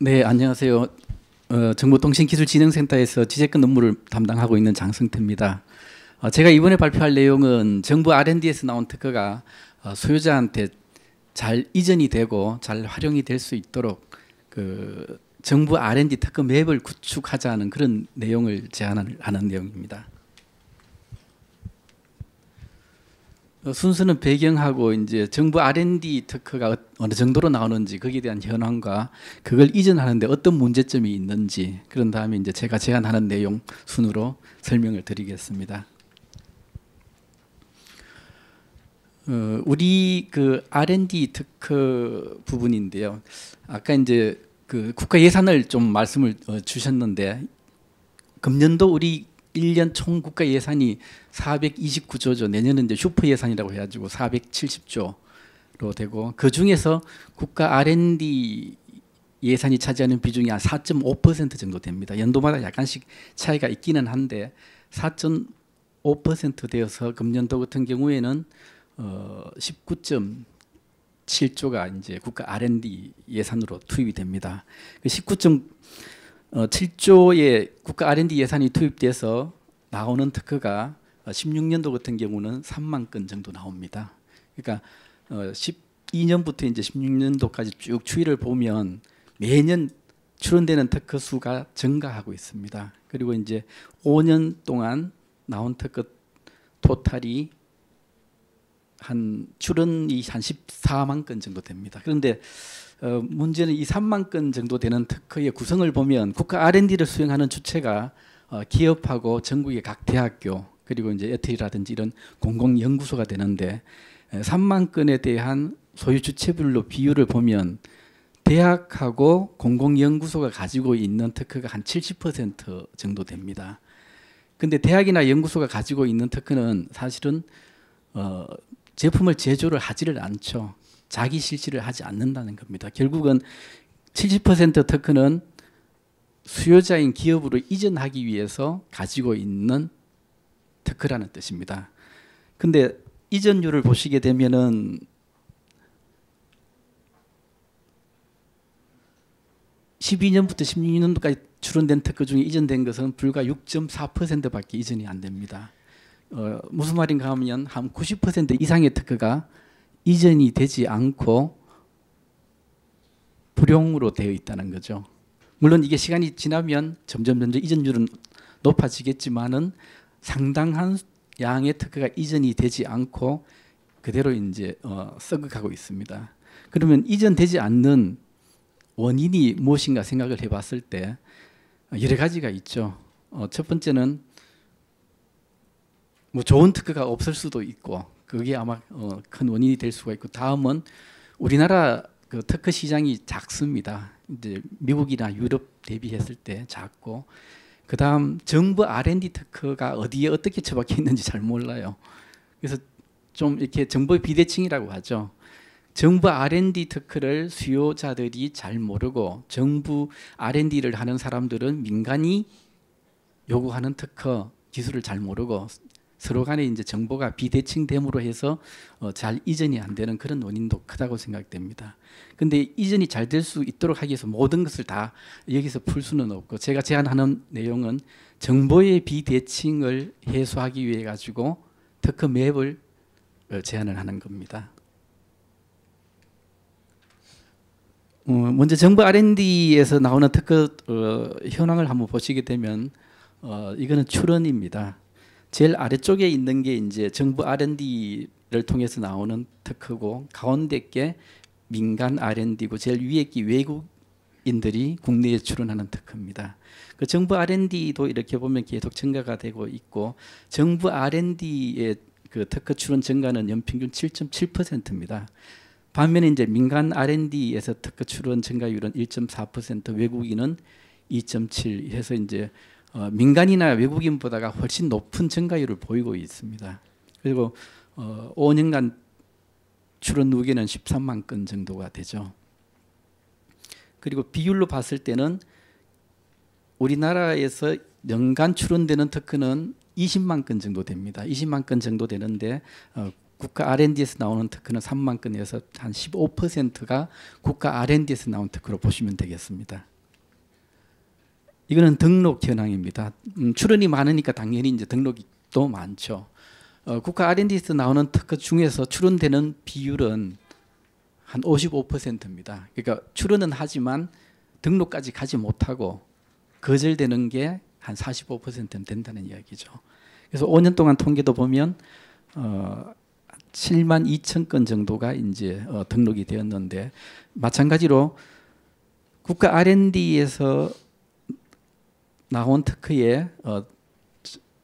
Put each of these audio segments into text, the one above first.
네, 안녕하세요. 정보통신기술진흥센터에서 지재권 업무를 담당하고 있는 장성태입니다. 제가 이번에 발표할 내용은 정부 R&D에서 나온 특허가 소유자한테 잘 이전이 되고 잘 활용이 될 수 있도록 그 정부 R&D 특허 맵을 구축하자는 그런 내용을 제안하는 내용입니다. 순서는 배경하고 이제 정부 R&D 특허가 어느 정도로 나오는지 거기에 대한 현황과 그걸 이전하는데 어떤 문제점이 있는지 그런 다음에 이제 제가 제안하는 내용 순으로 설명을 드리겠습니다. 우리 그 R&D 특허 부분인데요. 아까 이제 그 국가 예산을 좀 말씀을 주셨는데 금년도 우리 1년 총 국가 예산이 429조죠. 내년은 이제 슈퍼 예산이라고 해가지고 470조로 되고 그 중에서 국가 R&D 예산이 차지하는 비중이 한 4.5% 정도 됩니다. 연도마다 약간씩 차이가 있기는 한데 4.5% 되어서 금년도 같은 경우에는 19.7조가 이제 국가 R&D 예산으로 투입이 됩니다. 19.7조의 국가 R&D 예산이 투입돼서 나오는 특허가 16년도 같은 경우는 3만 건 정도 나옵니다. 그러니까 12년부터 이제 16년도까지 쭉 추이를 보면 매년 출원되는 특허 수가 증가하고 있습니다. 그리고 이제 5년 동안 나온 특허 토탈이 출원이 한 14만 건 정도 됩니다. 그런데 문제는 이 3만 건 정도 되는 특허의 구성을 보면 국가 R&D를 수행하는 주체가 기업하고 전국의 각 대학교 그리고 이제 에트리라든지 이런 공공연구소가 되는데 3만 건에 대한 소유 주체별로 비율을 보면 대학하고 공공연구소가 가지고 있는 특허가 한 70% 정도 됩니다. 근데 대학이나 연구소가 가지고 있는 특허는 사실은 제품을 제조를 하지를 않죠. 자기 실시를 하지 않는다는 겁니다. 결국은 70% 특허는 수요자인 기업으로 이전하기 위해서 가지고 있는 특허라는 뜻입니다. 근데 이전율을 보시게 되면은 12년부터 16년도까지 출원된 특허 중에 이전된 것은 불과 6.4%밖에 이전이 안 됩니다. 무슨 말인가 하면 한 90% 이상의 특허가 이전이 되지 않고 불용으로 되어 있다는 거죠. 물론 이게 시간이 지나면 점점 이전율은 높아지겠지만은 상당한 양의 특허가 이전이 되지 않고 그대로 이제 썩어가고 있습니다. 그러면 이전되지 않는 원인이 무엇인가 생각을 해봤을 때 여러 가지가 있죠. 첫 번째는 뭐 좋은 특허가 없을 수도 있고 그게 아마 큰 원인이 될 수가 있고 다음은 우리나라 그 특허 시장이 작습니다. 이제 미국이나 유럽 대비했을 때 작고 그 다음 정부 R&D 특허가 어디에 어떻게 처박혀 있는지 잘 몰라요. 그래서 좀 이렇게 정보 비대칭이라고 하죠. 정부 R&D 특허를 수요자들이 잘 모르고 정부 R&D를 하는 사람들은 민간이 요구하는 특허 기술을 잘 모르고 서로 간에 이제 정보가 비대칭됨으로 해서 잘 이전이 안 되는 그런 원인도 크다고 생각됩니다. 근데 이전이 잘 될 수 있도록 하기 위해서 모든 것을 다 여기서 풀 수는 없고 제가 제안하는 내용은 정보의 비대칭을 해소하기 위해 가지고 특허 맵을 제안을 하는 겁니다. 먼저 정부 R&D에서 나오는 특허 현황을 한번 보시게 되면 이거는 출원입니다. 제일 아래쪽에 있는 게 이제 정부 R&D를 통해서 나오는 특허고 가운데 게 민간 R&D고 제일 위에 게 외국인들이 국내에 출원하는 특허입니다. 그 정부 R&D도 이렇게 보면 계속 증가가 되고 있고 정부 R&D의 그 특허 출원 증가는 연평균 7.7%입니다. 반면에 이제 민간 R&D에서 특허 출원 증가율은 1.4%, 외국인은 2.7 해서 이제 민간이나 외국인보다가 훨씬 높은 증가율을 보이고 있습니다. 그리고 5년간 출원 누계는 13만 건 정도가 되죠. 그리고 비율로 봤을 때는 우리나라에서 연간 출원되는 특허는 20만 건 정도 됩니다. 20만 건 정도 되는데 국가 R&D에서 나오는 특허는 3만 건에서 한 15%가 국가 R&D에서 나온 특허로 보시면 되겠습니다. 이거는 등록 현황입니다. 출원이 많으니까 당연히 이제 등록이 또 많죠. 국가 R&D에서 나오는 특허 중에서 출원되는 비율은 한 55%입니다. 그러니까 출원은 하지만 등록까지 가지 못하고 거절되는 게 한 45%는 된다는 이야기죠. 그래서 5년 동안 통계도 보면 7만 2천 건 정도가 이제 등록이 되었는데, 마찬가지로 국가 R&D에서 나온 특허의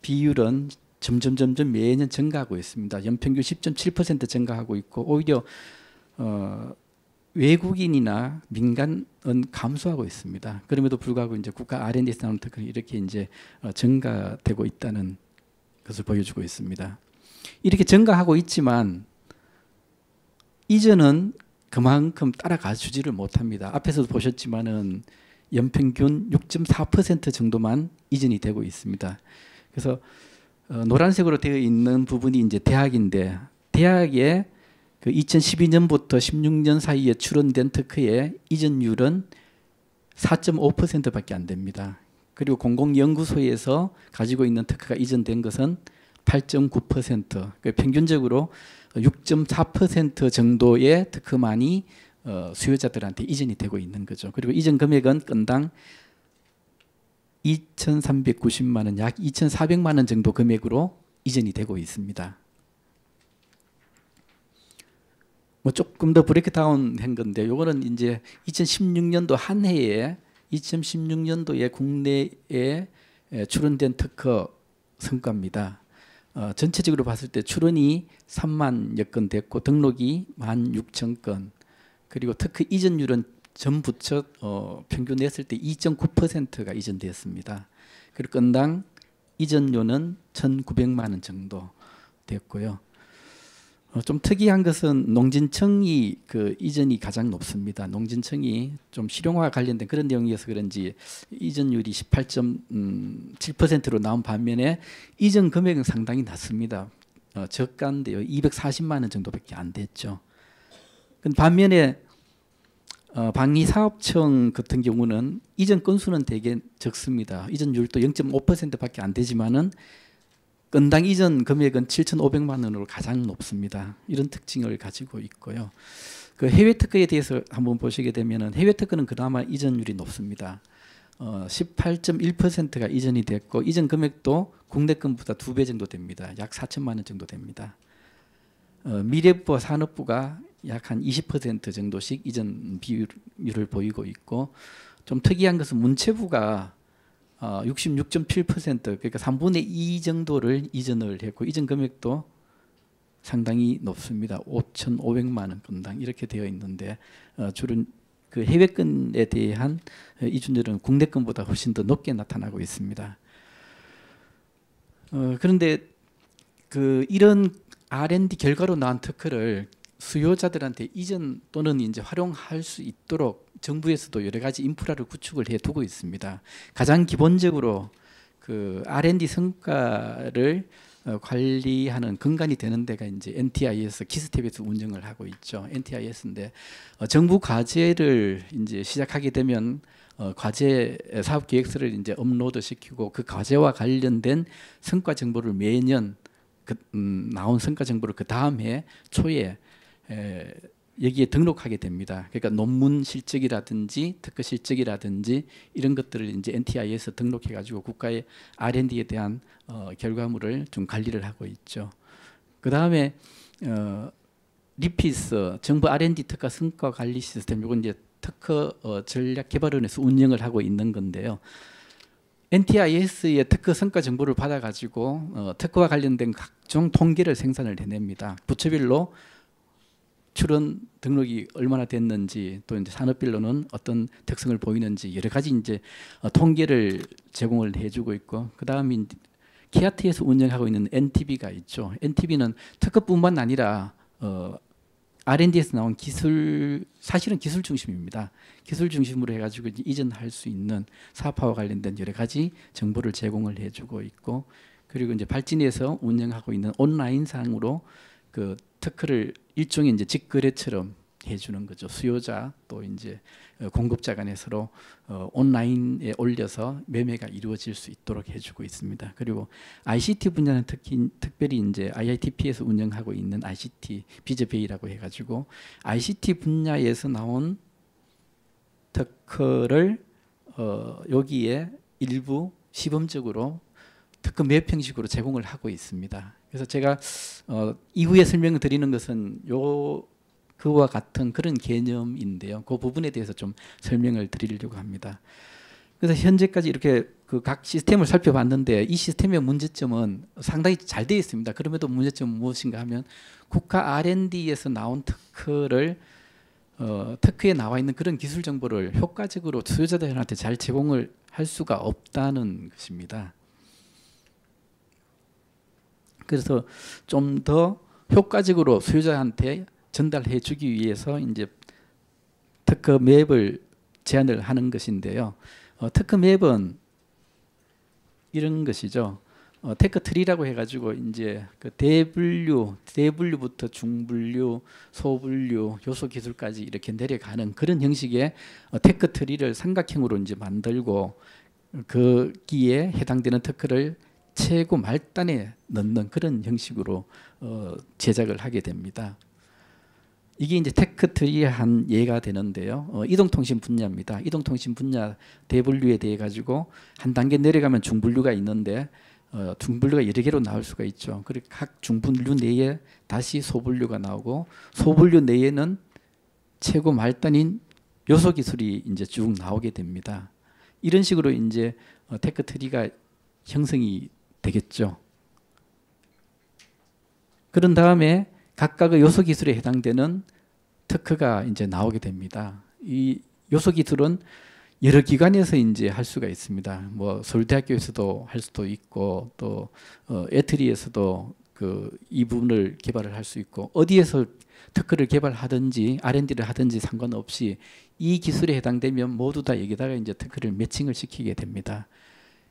비율은 점점 매년 증가하고 있습니다. 연평균 10.7% 증가하고 있고, 오히려 외국인이나 민간은 감소하고 있습니다. 그럼에도 불구하고 이제 국가 R&D에서 나오는 특허는 이렇게 이제 증가되고 있다는 것을 보여주고 있습니다. 이렇게 증가하고 있지만 이전은 그만큼 따라가 주지를 못합니다. 앞에서도 보셨지만은 연평균 6.4% 정도만 이전이 되고 있습니다. 그래서 노란색으로 되어 있는 부분이 이제 대학인데, 대학에 그 2012년부터 16년 사이에 출원된 특허의 이전율은 4.5%밖에 안 됩니다. 그리고 공공연구소에서 가지고 있는 특허가 이전된 것은 8.9%, 평균적으로 6.4% 정도의 특허만이 수요자들한테 이전이 되고 있는 거죠. 그리고 이전 금액은 건당 2,390만 원, 약 2,400만 원 정도 금액으로 이전이 되고 있습니다. 뭐 조금 더 브레이크다운 한 건데, 요거는 이제 2016년도 한 해에 2016년도에 국내에 출원된 특허 성과입니다. 전체적으로 봤을 때 출원이 3만여 건 됐고 등록이 16,000건, 그리고 특허 이전율은 전 부처 평균 냈을 때 2.9%가 이전됐습니다. 그리고 건당 이전료는 1,900만 원 정도 됐고요. 좀 특이한 것은 농진청이 그 이전이 가장 높습니다. 농진청이 좀 실용화와 관련된 그런 내용이어서 그런지 이전율이 18.7%로 나온 반면에 이전 금액은 상당히 낮습니다. 저가인데요, 240만 원 정도밖에 안 됐죠. 반면에 방위사업청 같은 경우는 이전 건수는 되게 적습니다. 이전율도 0.5%밖에 안 되지만은 건당 이전 금액은 7,500만 원으로 가장 높습니다. 이런 특징을 가지고 있고요. 그 해외 특허에 대해서 한번 보시게 되면은 해외 특허는 그나마 이전율이 높습니다. 18.1%가 이전이 됐고 이전 금액도 국내 건보다 2배 정도 됩니다. 약 4천만 원 정도 됩니다. 미래부와 산업부가 약 한 20% 정도씩 이전 비율을 보이고 있고, 좀 특이한 것은 문체부가 66.7%, 그러니까 3분의 2 정도를 이전을 했고 이전 금액도 상당히 높습니다. 5,500만 원 건당 이렇게 되어 있는데, 주로 그 해외건에 대한 이전율은 국내 건보다 훨씬 더 높게 나타나고 있습니다. 그런데 이런 R&D 결과로 나온 특허를 수요자들한테 이전 또는 이제 활용할 수 있도록 정부에서도 여러 가지 인프라를 구축을 해 두고 있습니다. 가장 기본적으로 그 R&D 성과를 관리하는 근간이 되는 데가 이제 NTIS 기스텝에서 운영을 하고 있죠. NTIS인데 정부 과제를 이제 시작하게 되면 과제 사업 계획서를 이제 업로드 시키고 그 과제와 관련된 성과 정보를 매년 나온 성과 정보를 그 다음 해 초에 여기에 등록하게 됩니다. 그러니까 논문 실적이라든지 특허 실적이라든지 이런 것들을 이제 NTI에서 등록해 가지고 국가의 R&D에 대한 결과물을 좀 관리를 하고 있죠. 그 다음에 리피스 정부 R&D 특허 성과 관리 시스템, 이건 이제 특허 전략 개발원에서 운영을 하고 있는 건데요. NTIS의 특허 성과 정보를 받아 가지고 특허와 관련된 각종 통계를 생산을 해냅니다. 부처별로 출원 등록이 얼마나 됐는지, 또 이제 산업별로는 어떤 특성을 보이는지 여러 가지 이제 통계를 제공을 해주고 있고, 그 다음에 키아트에서 운영하고 있는 NTB가 있죠. NTB는 특허뿐만 아니라 R&D에서 나온 기술, 사실은 기술 중심입니다. 기술 중심으로 해가지고 이전할 수 있는 사업화와 관련된 여러 가지 정보를 제공을 해주고 있고, 그리고 이제 발진에서 운영하고 있는 온라인상으로 그 특허를 일종의 이제 직거래처럼 해주는 거죠. 수요자 또 이제 공급자 간에 서로 온라인에 올려서 매매가 이루어질 수 있도록 해주고 있습니다. 그리고 ICT 분야는 특별히 이제 IITP에서 운영하고 있는 ICT 비즈베이라고 해가지고 ICT 분야에서 나온 특허를 여기에 일부 시범적으로 특허 매입 형식으로 제공을 하고 있습니다. 그래서 제가 이후에 설명을 드리는 것은 그와 같은 그런 개념인데요. 그 부분에 대해서 좀 설명을 드리려고 합니다. 그래서 현재까지 이렇게 그 각 시스템을 살펴봤는데 이 시스템의 문제점은 상당히 잘 되어 있습니다. 그럼에도 문제점은 무엇인가 하면 국가 R&D에서 나온 특허를 특허에 나와 있는 그런 기술 정보를 효과적으로 수요자들한테 잘 제공을 할 수가 없다는 것입니다. 그래서 좀 더 효과적으로 수요자한테 전달해 주기 위해서 이제 특허 매입을 제안을 하는 것인데요. 특허 매입은 이런 것이죠. 테크 트리라고 해가지고 이제 그 대분류부터 중분류, 소분류, 요소 기술까지 이렇게 내려가는 그런 형식의 테크 트리를 삼각형으로 이제 만들고 거기에 해당되는 특허를 최고 말단에 넣는 그런 형식으로 제작을 하게 됩니다. 이게 이제 테크트리의 한 예가 되는데요. 이동통신 분야입니다. 이동통신 분야 대분류에 대해 가지고 한 단계 내려가면 중분류가 있는데 중분류가 여러 개로 나올 수가 있죠. 그리고 각 중분류 내에 다시 소분류가 나오고 소분류 내에는 최고 말단인 요소 기술이 이제 쭉 나오게 됩니다. 이런 식으로 이제 테크트리가 형성이 되겠죠. 그런 다음에 각각의 요소 기술에 해당되는 특허가 이제 나오게 됩니다. 이 요소 기술은 여러 기관에서 이제 할 수가 있습니다. 뭐 서울대학교에서도 할 수도 있고 또 애트리에서도 이 부분을 개발을 할 수 있고 어디에서 특허를 개발하든지 R&D를 하든지 상관없이 이 기술에 해당되면 모두 다 여기다가 이제 특허를 매칭을 시키게 됩니다.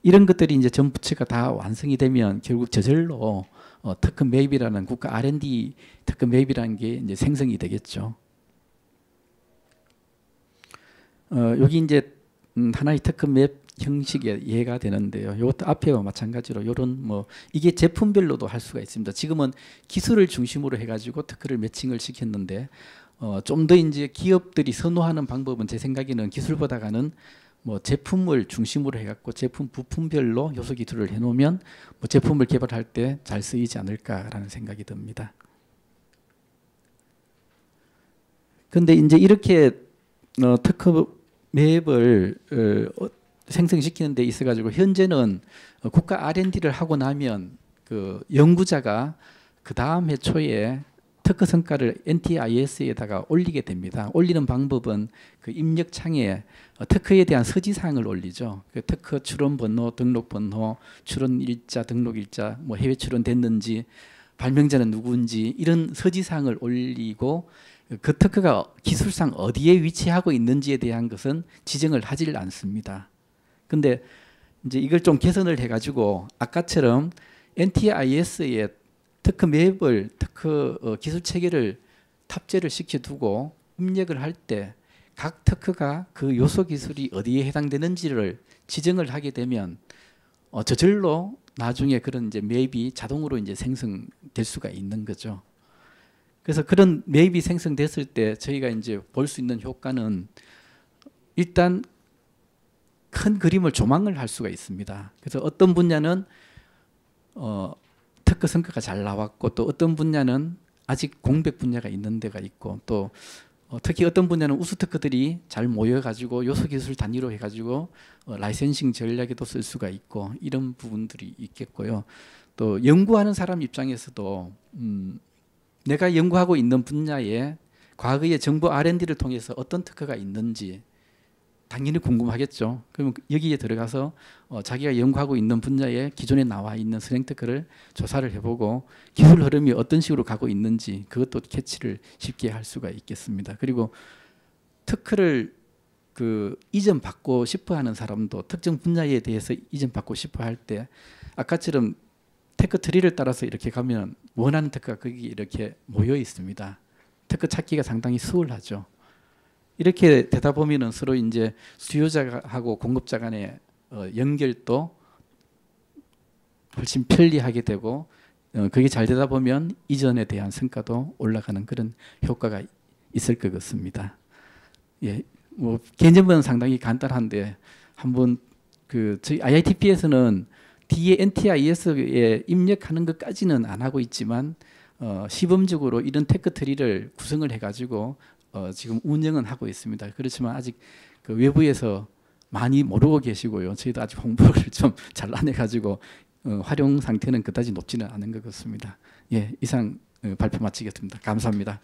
이런 것들이 이제 전 부처가 다 완성이 되면 결국 저절로 특허 매입이라는 국가 R&D 특허 매입이라는 게 이제 생성이 되겠죠. 여기 이제 하나의 특허 매입 형식의 예가 되는데요. 이것도 앞에와 마찬가지로 이런 뭐 이게 제품별로도 할 수가 있습니다. 지금은 기술을 중심으로 해가지고 특허를 매칭을 시켰는데 좀 더 이제 기업들이 선호하는 방법은 제 생각에는 기술보다가는 뭐 제품을 중심으로 해갖고 제품 부품별로 요소 기술을 해놓으면 뭐 제품을 개발할 때 잘 쓰이지 않을까라는 생각이 듭니다. 그런데 이제 이렇게 특허 매입을 생성시키는 데 있어가지고 현재는 국가 R&D를 하고 나면 그 연구자가 그 다음 해 초에 특허 성과를 NTIS에다가 올리게 됩니다. 올리는 방법은 그 입력창에 특허에 대한 서지사항을 올리죠. 그 특허 출원 번호, 등록 번호, 출원 일자, 등록 일자, 뭐 해외 출원됐는지, 발명자는 누구인지 이런 서지사항을 올리고 그 특허가 기술상 어디에 위치하고 있는지에 대한 것은 지정을 하질 않습니다. 근데 이제 이걸 좀 개선을 해가지고 아까처럼 NTIS에 특허 매입을 특허 기술 체계를 탑재를 시켜두고 입력을 할 때 각 특허가 그 요소 기술이 어디에 해당되는지를 지정을 하게 되면 저절로 나중에 그런 이제 매입이 자동으로 이제 생성될 수가 있는 거죠. 그래서 그런 매입이 생성됐을 때 저희가 이제 볼 수 있는 효과는 일단 큰 그림을 조망을 할 수가 있습니다. 그래서 어떤 분야는 특허 성과가 잘 나왔고 또 어떤 분야는 아직 공백 분야가 있는 데가 있고 또 특히 어떤 분야는 우수 특허들이 잘 모여가지고 요소기술 단위로 해가지고 라이센싱 전략에도 쓸 수가 있고 이런 부분들이 있겠고요. 또 연구하는 사람 입장에서도 내가 연구하고 있는 분야에 과거의 정부 R&D를 통해서 어떤 특허가 있는지 당연히 궁금하겠죠. 그러면 여기에 들어가서 자기가 연구하고 있는 분야에 기존에 나와 있는 선행 특허를 조사를 해보고 기술 흐름이 어떤 식으로 가고 있는지 그것도 캐치를 쉽게 할 수가 있겠습니다. 그리고 특허를 이전받고 싶어하는 사람도 특정 분야에 대해서 이전받고 싶어할 때 아까처럼 테크 트리를 따라서 이렇게 가면 원하는 테크가 거기 이렇게 모여 있습니다. 테크 찾기가 상당히 수월하죠. 이렇게 되다 보면은 서로 이제 수요자하고 공급자 간의 연결도 훨씬 편리하게 되고, 그게 잘 되다 보면 이전에 대한 성과도 올라가는 그런 효과가 있을 것 같습니다. 예, 뭐 개념은 상당히 간단한데 한번 저희 IITP에서는 뒤에 NTIS에 입력하는 것까지는 안 하고 있지만 시범적으로 이런 테크 트리를 구성을 해가지고 지금 운영은 하고 있습니다. 그렇지만 아직 그 외부에서 많이 모르고 계시고요. 저희도 아직 홍보를 좀 잘 안 해가지고 활용 상태는 그다지 높지는 않은 것 같습니다. 예, 이상 발표 마치겠습니다. 감사합니다.